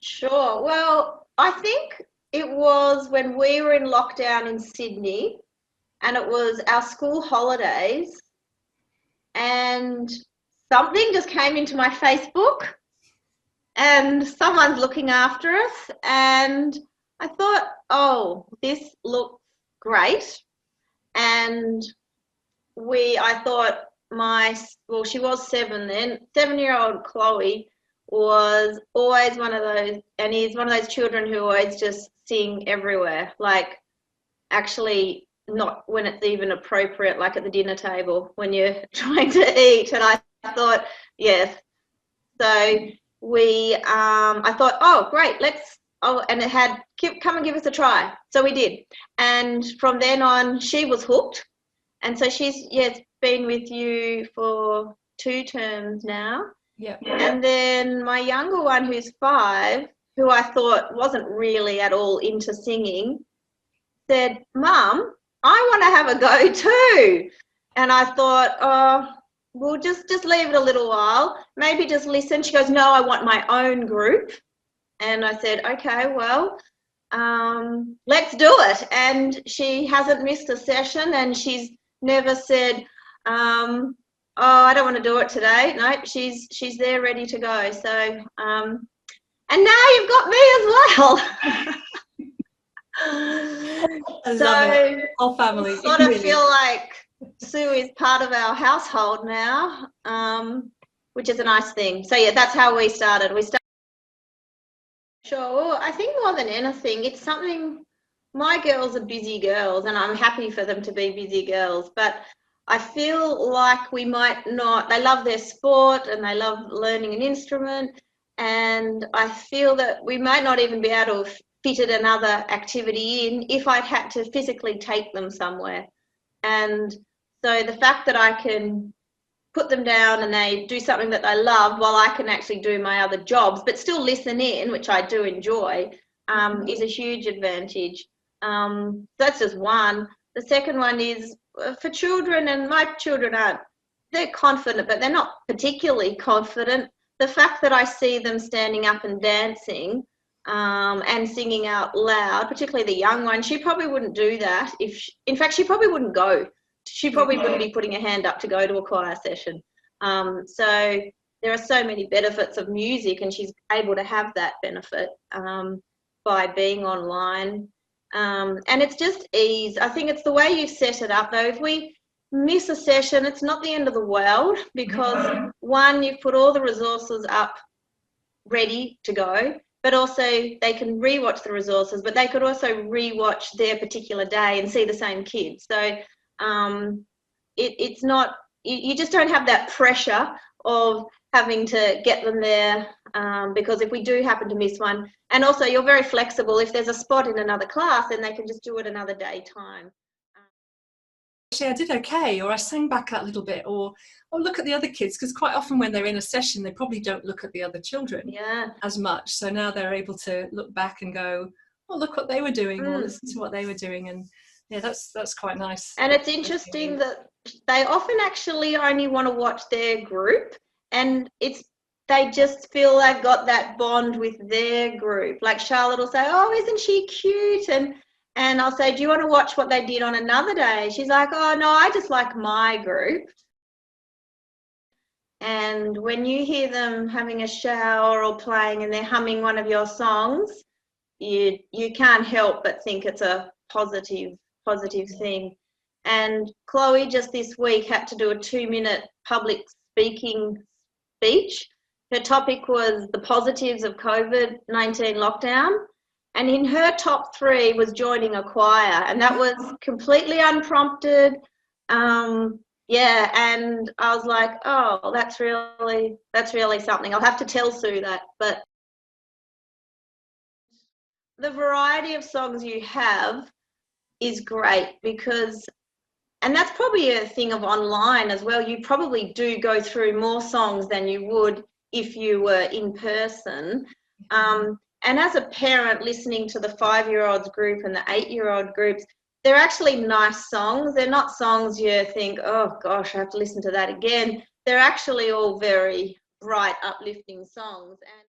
Sure. Well, I think it was when we were in lockdown in Sydney and it was our school holidays and something just came into my Facebook and someone's looking after us and I thought, oh, this looks great. And I thought well, she was 7 then, 7-year-old Chloe was always one of those, and is one of those children who always just sing everywhere, like actually not when it's even appropriate, like at the dinner table when you're trying to eat. And I thought, yes. So I thought, oh, great, and it had, come and give us a try. So we did. And from then on, she was hooked. And so she's, yes, been with you for 2 terms now. Yeah. And then my younger one, who's 5, who I thought wasn't really at all into singing, said, Mum, I want to have a go too. And I thought, oh, we'll just leave it a little while, maybe just listen. She goes, no, I want my own group. And I said, okay, well, let's do it. And she hasn't missed a session, and she's never said, oh, I don't want to do it today. No, she's there ready to go. So, and now you've got me as well. I love it. Whole family. I sort of feel like Sue is part of our household now, which is a nice thing. So yeah, that's how we started. Sure. Well, I think more than anything, it's something. My girls are busy girls, and I'm happy for them to be busy girls. But I feel like we might not. They love their sport and they love learning an instrument, and I feel that we might not even be able to fitted another activity in if I'd had to physically take them somewhere. And so the fact that I can put them down and they do something that they love while I can actually do my other jobs, but still listen in, which I do enjoy, is a huge advantage. That's just one. The second one is for children, and my children they're confident, but they're not particularly confident. The fact that I see them standing up and dancing and singing out loud, particularly the young one, she probably wouldn't do that. In fact, she probably wouldn't go. She probably wouldn't be putting her hand up to go to a choir session. So there are so many benefits of music, and she's able to have that benefit by being online. And it's just ease. I think it's the way you set it up, though. If we miss a session, it's not the end of the world, because one, you've put all the resources up ready to go, but also they can rewatch the resources, but they could also rewatch their particular day and see the same kids. So it's not, you just don't have that pressure of having to get them there, because if we do happen to miss one, and also you're very flexible, if there's a spot in another class, then they can just do it another day time. Actually, I did okay, or I sang back that little bit, or look at the other kids, because quite often when they're in a session, they probably don't look at the other children as much. So now they're able to look back and go, oh, look what they were doing, or listen to what they were doing. And yeah, that's quite nice. And it's interesting that they often actually only want to watch their group, and they just feel they've got that bond with their group. Like Charlotte will say, oh, isn't she cute? And I'll say, do you want to watch what they did on another day? She's like, oh, no, I just like my group. And when you hear them having a shower or playing and they're humming one of your songs, you can't help but think it's a positive thing. And Chloe just this week had to do a 2-minute public speaking speech. Her topic was the positives of COVID-19 lockdown. And in her top 3 was joining a choir, and that was completely unprompted. Yeah, and I was like, oh, that's really something. I'll have to tell Sue that. But the variety of songs you have is great, because, and that's probably a thing of online as well, you probably do go through more songs than you would if you were in person. And as a parent listening to the 5-year-olds group and the 8-year-old groups, they're actually nice songs. They're not songs you think, oh gosh, I have to listen to that again. They're actually all very bright, uplifting songs. And